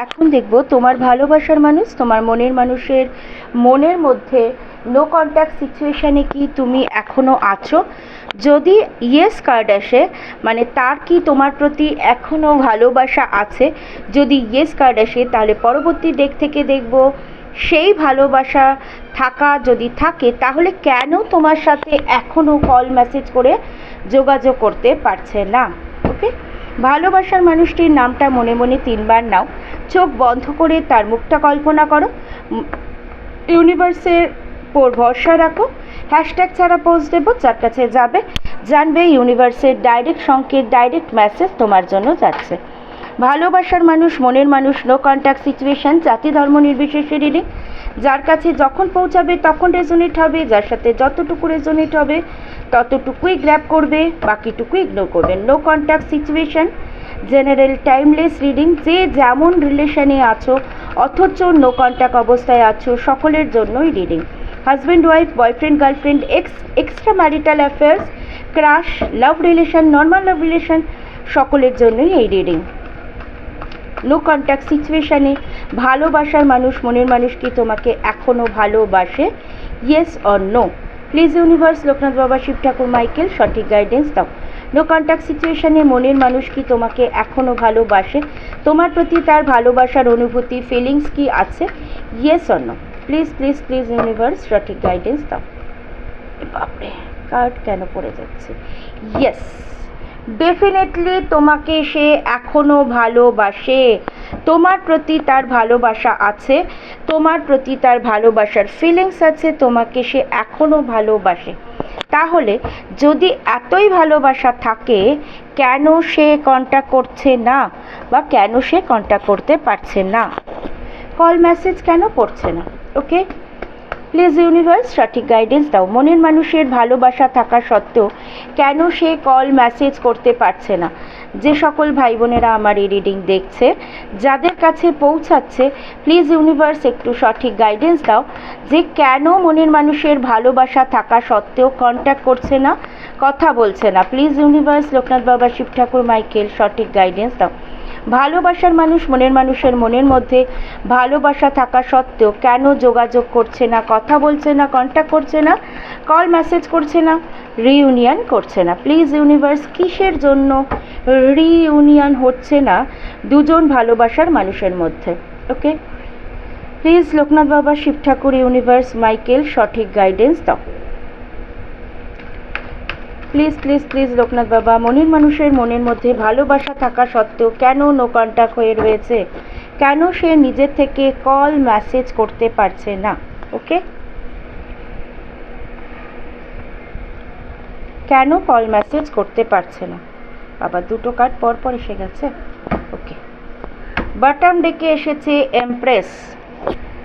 এখন দেখব তোমার ভালোবাসার মানুষ, তোমার মনের মানুষের মনের মধ্যে নো কন্ট্যাক্ট সিচুয়েশানে কি তুমি এখনও আছো। যদি ইয়েস কার্ড আসে মানে তার কি তোমার প্রতি এখনও ভালোবাসা আছে। যদি ইয়েস কার্ড আসে তাহলে পরবর্তী ডেক থেকে দেখব সেই ভালোবাসা যদি থাকে তাহলে কেন তোমার সাথে এখনও কল মেসেজ করে যোগাযোগ করতে পারছে না। ওকে, ভালোবাসার মানুষটির নামটা মনে মনে 3 বার নাও, চোখ বন্ধ করে তার মুখটা কল্পনা করো, ইউনিভার্সের উপর ভরসা রাখো। হ্যাশট্যাগ ছাড়া পোস্ট দেবো, যার কাছে যাবে জানবে ইউনিভার্সের ডাইরেক্ট সংকেত, ডাইরেক্ট মেসেজ তোমার জন্য যাচ্ছে। ভালোবাসার মানুষ, মনের মানুষ, নো কন্ট্যাক্ট সিচুয়েশান, জাতি ধর্ম নির্বিশেষে রিডিং। যার কাছে যখন পৌঁছাবে তখন রেজোনেট হবে, যার সাথে যতটুকু রেজোনেট হবে ততটুকুই গ্র্যাব করবে, বাকিটুকু ইগনোর করবে। No contact situation, general timeless reading. যে যেমন রিলেশনে আছো অথচ নো কন্ট্যাক্ট অবস্থায় আছো সকলের জন্যই reading. Husband wife, boyfriend girlfriend, extra marital affairs, crush, love relation, normal love relation, সকলের জন্যই এই রিডিং। নো কন্ট্যাক্ট সিচুয়েশানে ভালোবাসার মানুষ, মনের মানুষ কি তোমাকে এখনও ভালোবাসে? Yes or no? Please universe, Loknath Baba, Shiv ঠাকুর, মাইকেল সঠিক গাইডেন্স দাও। নো কন্ট্যাক্ট সিচুয়েশানে মনের মানুষ কি তোমাকে এখনও ভালোবাসে? তোমার প্রতি তার ভালোবাসার অনুভূতি, ফিলিংস কি আছে? Yes or no? Please please please universe সঠিক গাইডেন্স দাও। বাপরে, কার্ড কেন পড়ে যাচ্ছে? ইয়েস, ডেফিনেটলি তোমাকে সে এখনও ভালোবাসে। তোমার প্রতি তার ভালোবাসা আছে, তোমার প্রতি তার ভালোবাসার ফিলিংস আছে, তোমাকে সে এখনও ভালোবাসে। তাহলে যদি এতই ভালোবাসা থাকে কেন সে কন্ট্যাক্ট করছে না বা কেন সে কন্ট্যাক্ট করতে পারছে না? কল মেসেজ কেন পড়ছে না? ওকে, প্লিজ ইউনিভার্স সঠিক গাইডেন্স দাও। মনের মানুষের ভালোবাসা থাকা সত্ত্বেও কেন সে কল মেসেজ করতে পারছে না? যে সকল ভাই বোনেরা আমার এই রিডিং দেখছে, যাদের কাছে পৌঁছাচ্ছে, প্লিজ ইউনিভার্স একটু সঠিক গাইডেন্স দাও যে কেন মনের মানুষের ভালোবাসা থাকা সত্ত্বেও কন্ট্যাক্ট করছে না, কথা বলছে না। প্লিজ ইউনিভার্স, লোকনাথ বাবা, শিব ঠাকুর, মাইকেল সঠিক গাইডেন্স দাও। ভালোবাসার মানুষ, মনের মানুষের মনের মধ্যে ভালোবাসা থাকা সত্ত্বেও কেন যোগাযোগ করছে না, কথা বলছে না, কন্ট্যাক্ট করছে না, কল মেসেজ করছে না, রিইউনিয়ন করছে না? প্লিজ ইউনিভার্স, কিসের জন্য রিইউনিয়ন হচ্ছে না দুজন ভালোবাসার মানুষের মধ্যে? ওকে, please Loknath Baba, Shiv Thakur, universe, Michael সঠিক গাইডেন্স দাও। প্লিজ প্লিজ প্লিজ লোকনাথ বাবা, মনের মানুষের মনের মধ্যে ভালোবাসা থাকা সত্ত্বেও কেন নো কন্ট্যাক্ট হয়ে রয়েছে? কেন সে নিজের থেকে কল মেসেজ করতে পারছে না? ওকে, কেন কল মেসেজ করতে পারছে না? বাবা, দুটো কার্ড পর পর এসে গেছে। ওকে, বটম ডেকে এসেছে এমপ্রেস।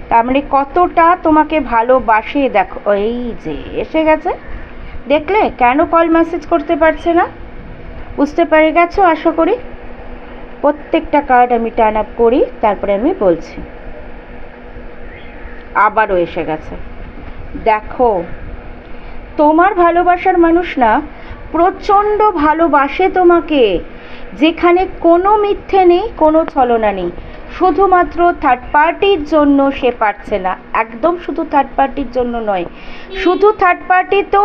তার মানে কতটা তোমাকে ভালোবাসে দেখো, এই যে এসে গেছে। দেখলে কেন কল মেসেজ করতে পারছে না? বুঝতে পেরে গেছো আশা করি। প্রত্যেকটা কার্ড আমি টার্ন আপ করি, তারপরে আমি বলছি। আবারও এসে গেছে। দেখো, তোমার ভালোবাসার মানুষ না প্রচণ্ড ভালোবাসে তোমাকে, যেখানে কোনো মিথ্যে নেই, কোনো ছলনা নেই। শুধুমাত্র থার্ড পার্টির জন্য সে পারছে না। একদম শুধু থার্ড পার্টির জন্য নয়, শুধু থার্ড পার্টি তো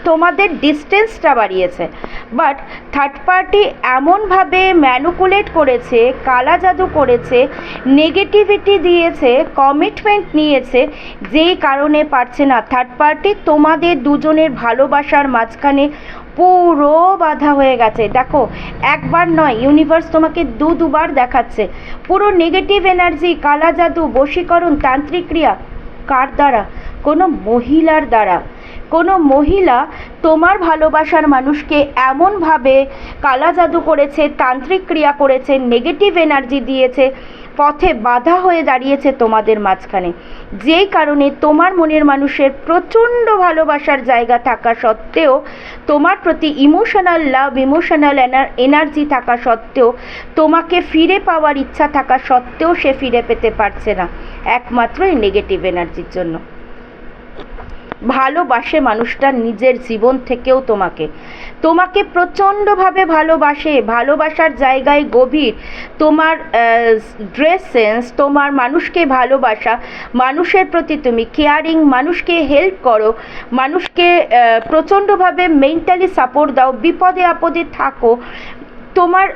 তোমাদের ডিস্টেন্সটা বাড়িয়েছে, বাট থার্ড পার্টি এমনভাবে ম্যানুপুলেট করেছে, কালা জাদু করেছে, নেগেটিভিটি দিয়েছে, কমিটমেন্ট নিয়েছে, যেই কারণে পারছে না। থার্ড পার্টি তোমাদের দুজনের ভালোবাসার মাঝখানে পুরো বাধা হয়ে গেছে। দেখো, একবার নয়, ইউনিভার্স তোমাকে দুবার দেখাচ্ছে পুরো নেগেটিভ এনার্জি, কালা জাদু, বশীকরণ, তান্ত্রিক ক্রিয়া। কার দ্বারা? কোনো মহিলার দ্বারা। কোনো মহিলা তোমার ভালোবাসার মানুষকে এমনভাবে কালা জাদু করেছে, তান্ত্রিক ক্রিয়া করেছে, নেগেটিভ এনার্জি দিয়েছে, পথে বাধা হয়ে দাঁড়িয়েছে তোমাদের মাঝখানে, যেই কারণে তোমার মনের মানুষের প্রচণ্ড ভালোবাসার জায়গা থাকা সত্ত্বেও, তোমার প্রতি ইমোশনাল লাভ, ইমোশনাল এনার্জি থাকা সত্ত্বেও, তোমাকে ফিরে পাওয়ার ইচ্ছা থাকা সত্ত্বেও সে ফিরে পেতে পারছে না, একমাত্র এই নেগেটিভ এনার্জির জন্য। ভালোবাসে মানুষটা নিজের জীবন থেকেও তোমাকে, তোমাকে প্রচণ্ডভাবে ভালোবাসে, ভালোবাসার জায়গায় গভীর, তোমার ড্রেস সেন্স, তোমার মানুষকে ভালোবাসা, মানুষের প্রতি তুমি কেয়ারিং, মানুষকে হেল্প করো, মানুষকে প্রচণ্ডভাবে মেন্টালি সাপোর্ট দাও, বিপদে আপদে থাকো, তোমার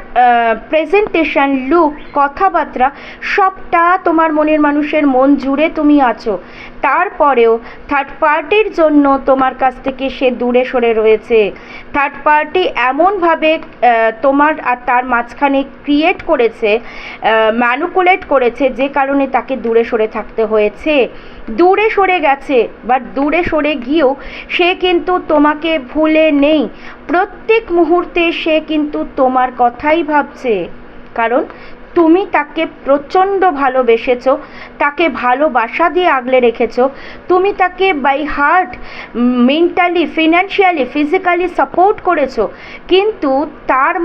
প্রেজেন্টেশন, লুক, কথাবার্তা সবটা তোমার মনের মানুষের মন জুড়ে তুমি আছো। তারপরেও থার্ড পার্টির জন্য তোমার কাছ থেকে সে দূরে সরে রয়েছে। থার্ড পার্টি এমনভাবে তোমার আর তার মাঝখানে ক্রিয়েট করেছে, ম্যানুপুলেট করেছে, যে কারণে তাকে দূরে সরে থাকতে হয়েছে। দূরে সরে গেছে, বাট দূরে সরে গিয়েও সে কিন্তু তোমাকে ভুলে নেই। প্রত্যেক মুহূর্তে সে কিন্তু তোমার কথাই ভাবছে, কারণ তুমি তাকে প্রচণ্ড ভালোবেসেছো, তাকে ভালোবাসা দিয়ে আগলে রেখেছো, তুমি তাকে by heart, mentally, financially, physically support করেছো, কিন্তু তার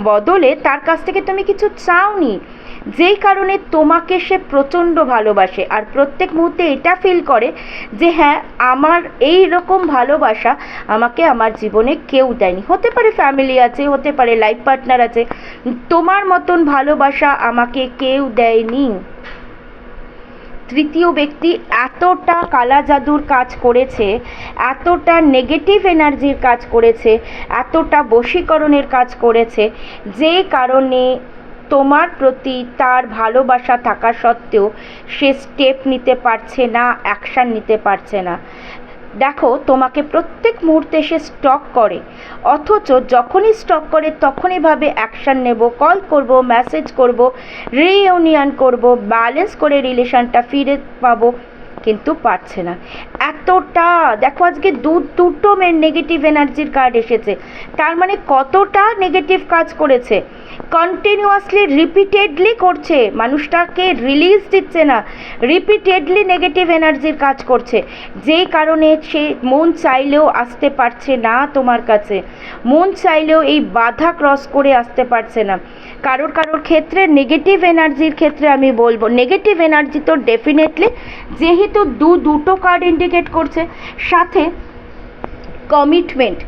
বদলে তার কাছ থেকে তুমি কিছু চাওনি, যেই কারণে তোমাকে সে প্রচণ্ড ভালোবাসে। আর প্রত্যেক মুহূর্তে এটা ফিল করে যে হ্যাঁ, আমার এই রকম ভালোবাসা আমাকে আমার জীবনে কেউ দেয়নি। হতে পারে ফ্যামিলি আছে, হতে পারে লাইফ পার্টনার আছে, তোমার মতন ভালোবাসা আমাকে কেউ দেয়নি। তৃতীয় ব্যক্তি এতটা কালা জাদুর কাজ করেছে, এতটা নেগেটিভ এনার্জির কাজ করেছে, এতটা বশীকরণের কাজ করেছে, যে কারণে তোমার প্রতি তার ভালোবাসা থাকা সত্ত্বেও সে স্টেপ নিতে পারছে না, অ্যাকশান নিতে পারছে না। দেখো, তোমাকে প্রত্যেক মুহূর্তে সে স্টক করে, অথচ যখনই স্টক করে তখনই ভাবে অ্যাকশান নেব, কল করব, মেসেজ করব, রিইউনিয়ন করব, ব্যালেন্স করে রিলেশনটা ফিরে পাবো, কিন্তু পারছে না। এতটা দেখো, আজকে দুটো নেগেটিভ এনার্জির কার্ড এসেছে, তার মানে কতটা নেগেটিভ কাজ করেছে, কন্টিনিউয়াসলি রিপিটেডলি করছে, মানুষটাকে রিলিজ দিচ্ছে না, রিপিটেডলি নেগেটিভ এনার্জির কাজ করছে, যেই কারণে সে মন চাইলেও আসতে পারছে না তোমার কাছে, মন চাইলেও এই বাধা ক্রস করে আসতে পারছে না। কারোর ক্ষেত্রে নেগেটিভ এনার্জির ক্ষেত্রে আমি বলবো, নেগেটিভ এনার্জি তো ডেফিনেটলি, যেহেতু দুটো কার্ড ইন্ডিকেট করছে, সাথে কমিটমেন্ট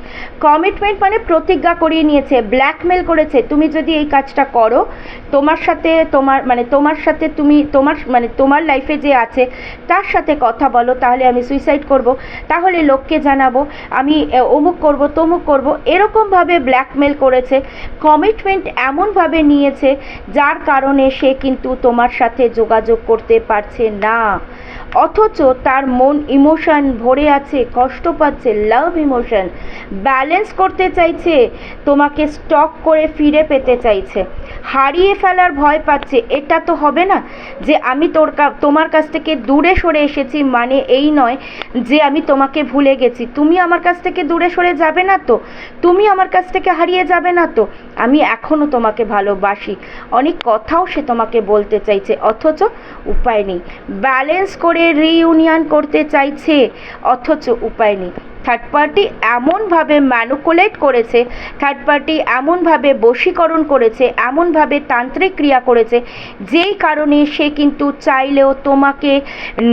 মানে প্রতিজ্ঞা করিয়ে নিয়েছে, ব্ল্যাকমেল করেছে, তুমি যদি এই কাজটা করো, তোমার সাথে তোমার লাইফে যে আছে তার সাথে কথা বলো, তাহলে আমি সুইসাইড করব, তাহলে লোককে জানাবো, আমি অমুক করব, তমুক করব, এরকমভাবে ব্ল্যাকমেল করেছে। কমিটমেন্ট এমনভাবে নিয়েছে যার কারণে সে কিন্তু তোমার সাথে যোগাযোগ করতে পারছে না, অথচ তার মন ইমোশন ভরে আছে, কষ্ট পাচ্ছে, লাভ ইমোশন ব্যালেন্স করতে চাইছে, তোমাকে স্টক করে ফিরে পেতে চাইছে, হারিয়ে ফেলার ভয় পাচ্ছে। এটা তো হবে না যে আমি তোমার কাছ থেকে দূরে সরে এসেছি মানে এই নয় যে আমি তোমাকে ভুলে গেছি, তুমি আমার কাছ থেকে দূরে সরে যাবে না তো, তুমি আমার কাছ থেকে হারিয়ে যাবে না তো, আমি এখনও তোমাকে ভালোবাসি। অনেক কথাও সে তোমাকে বলতে চাইছে, অথচ উপায় নেই, ব্যালেন্স করে রিইউনিয়ন করতে চাইছে, অথচ উপায় নেই। থার্ড পার্টি এমনভাবে ম্যানুপুলেট করেছে, থার্ড পার্টি এমনভাবে বশীকরণ করেছে, এমনভাবে তান্ত্রিক ক্রিয়া করেছে, যেই কারণে সে কিন্তু চাইলেও তোমাকে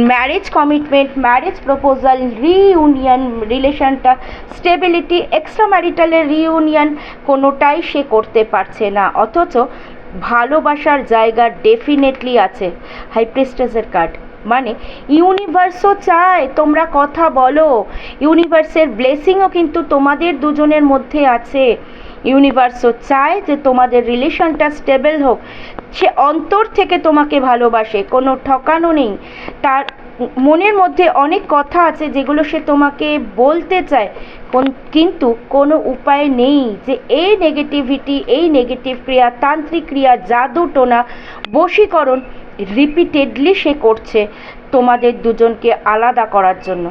marriage commitment, marriage proposal, reunion, রিলেশনটা স্টেবিলিটি, এক্সট্রা ম্যারিটালের রিইউনিয়ন কোনোটাই সে করতে পারছে না, অথচ ভালোবাসার জায়গা ডেফিনেটলি আছে। হাই প্রিস্টেসের কার্ড মানে ইউনিভার্সও চায় তোমরা কথা বলো, ইউনিভার্সের ব্লেসিংও কিন্তু তোমাদের দুজনের মধ্যে আছে, ইউনিভার্সও চায় যে তোমাদের রিলেশনটা স্টেবল হোক, সে অন্তর থেকে তোমাকে ভালোবাসে, কোনো ঠকানো নেই, তার মনের মধ্যে অনেক কথা আছে যেগুলো সে তোমাকে বলতে চায়, কিন্তু কোনো উপায় নেই যে এই নেগেটিভিটি, এই নেগেটিভ ক্রিয়া, তান্ত্রিক ক্রিয়া, জাদু টোনা, বশীকরণ রিপিটেডলি সে করছে তোমাদের দুজনকে আলাদা করার জন্য।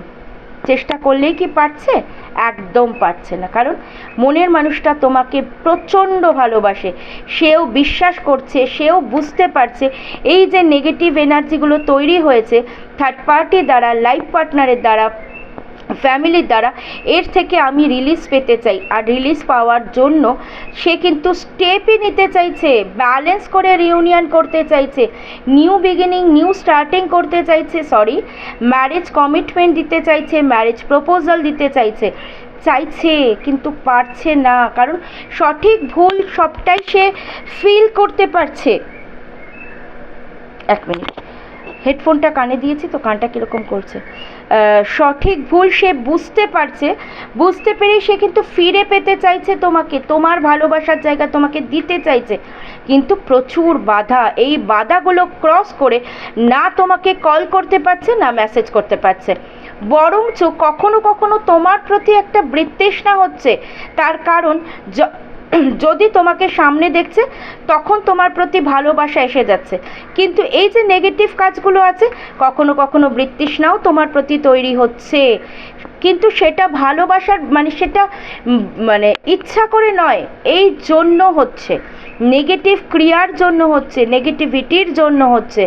চেষ্টা করলেই কি পারছে? একদম পারছে না, কারণ মনের মানুষটা তোমাকে প্রচণ্ড ভালোবাসে, সেও বিশ্বাস করছে, সেও বুঝতে পারছে এই যে নেগেটিভ এনার্জিগুলো তৈরি হয়েছে থার্ড পার্টি দ্বারা, লাইফ পার্টনারের দ্বারা, ফ্যামিলির দ্বারা এর থেকে আমি রিলিজ পেতে চাই। আর রিলিজ পাওয়ার জন্য সে কিন্তু স্টেপই নিতে চাইছে, ব্যালেন্স করে রিউনিয়ন করতে চাইছে, নিউ বিগিনিং নিউ স্টার্টিং করতে চাইছে, ম্যারেজ কমিটমেন্ট দিতে চাইছে, ম্যারেজ প্রপোজাল দিতে চাইছে কিন্তু পারছে না, কারণ সঠিক ভুল সবটাই সে ফিল করতে পারছে। এক মিনিট, হেডফোনটা কানে দিয়েছি তো কানটা কীরকম করছে। সঠিক ভুল সে বুঝতে পেরে সে কিন্তু ফিরে পেতে চাইছে তোমাকে, তোমার ভালোবাসার জায়গা তোমাকে দিতে চাইছে, কিন্তু প্রচুর বাধা, এই বাধাগুলো ক্রস করে না তোমাকে কল করতে পারছে না মেসেজ করতে পারছে, বরঞ্চ কখনো কখনো তোমার প্রতি একটা বিতৃষ্ণা হচ্ছে। তার কারণ যদি তোমাকে সামনে দেখছে তখন তোমার প্রতি ভালোবাসা এসে যাচ্ছে, কিন্তু এই যে নেগেটিভ কাজগুলো আছে কখনো কখনো বিতৃষ্ণাও তোমার প্রতি তৈরি হচ্ছে, কিন্তু সেটা ভালোবাসার সেটা ইচ্ছা করে নয়, এই জন্য হচ্ছে, নেগেটিভ ক্রিয়ার জন্য হচ্ছে, নেগেটিভিটির জন্য হচ্ছে,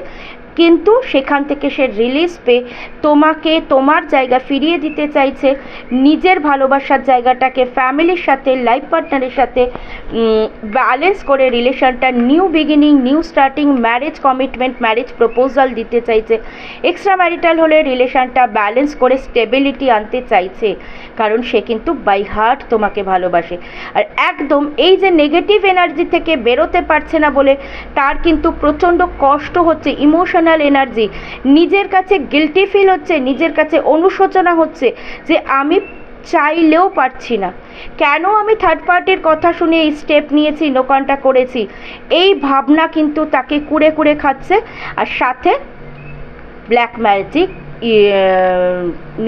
কিন্তু সেখান থেকে সে রিলিজ পেয়ে তোমাকে তোমার জায়গা ফিরিয়ে দিতে চাইছে, নিজের ভালোবাসার জায়গাটাকে ফ্যামিলির সাথে লাইফ পার্টনারের সাথে ব্যালেন্স করে রিলেশনটা new beginning new starting marriage commitment marriage proposal দিতে চাইছে, এক্সট্রা ম্যারিটাল হলে রিলেশনটা ব্যালেন্স করে স্টেবিলিটি আনতে চাইছে, কারণ সে কিন্তু বাই হার্ট তোমাকে ভালোবাসে। আর একদম এই যে নেগেটিভ এনার্জি থেকে বেরোতে পারছে না বলে তার কিন্তু প্রচণ্ড কষ্ট হচ্ছে, ইমোশনাল এনার্জি, নিজের কাছে গিল্টি ফিল হচ্ছে, নিজের কাছে অনুশোচনা হচ্ছে যে আমি চাইলেও পারছি না, কেন আমি থার্ড পার্টির কথা শুনে এই স্টেপ নিয়েছি, নো কন্ট্যাক্ট করেছি, এই ভাবনা কিন্তু তাকে কুড়ে কুড়ে খাচ্ছে। আর সাথে black magic,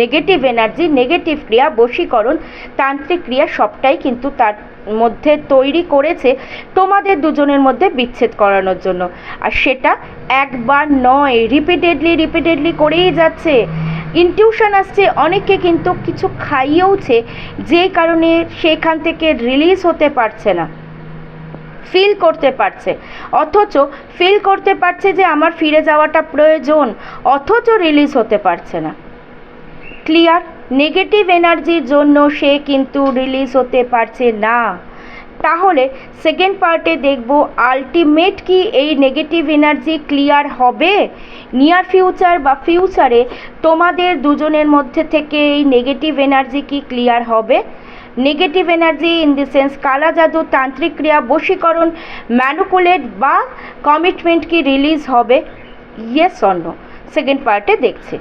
negative energy, negative ক্রিয়া, বশীকরণ, তান্ত্রিক ক্রিয়া সবটাই কিন্তু তার মধ্যে তৈরি করেছে তোমাদের দুজনের মধ্যে বিচ্ছেদ করানোর জন্য। আর সেটা একবার নয়, রিপিটেডলি করেই যাচ্ছে। ইনটিউশন আসছে, অনেকে কিন্তু কিছু খাইয়েওছে, যে কারণে সেখান থেকে রিলিজ হতে পারছে না, ফিল করতে পারছে, অথচ ফিল করতে পারছে যে আমার ফিরে যাওয়াটা প্রয়োজন, অথচ রিলিজ হতে পারছে না। ক্লিয়ার? নেগেটিভ এনার্জির জন্য সে কিন্তু রিলিজ হতে পারছে না। তাহলে সেকেন্ড পার্টে দেখব আলটিমেট কি এই নেগেটিভ এনার্জি ক্লিয়ার হবে নিয়ার ফিউচার বা ফিউচারে, তোমাদের দুজনের মধ্যে থেকে এই নেগেটিভ এনার্জি কি ক্লিয়ার হবে। Negative energy in the sense কালা জাদু, তান্ত্রিক ক্রিয়া, বশীকরণ, ম্যানুপুলেট বা কমিটমেন্ট কি রিলিজ হবে, ইয়েস অর নো, সেকেন্ড পার্টে দেখছি।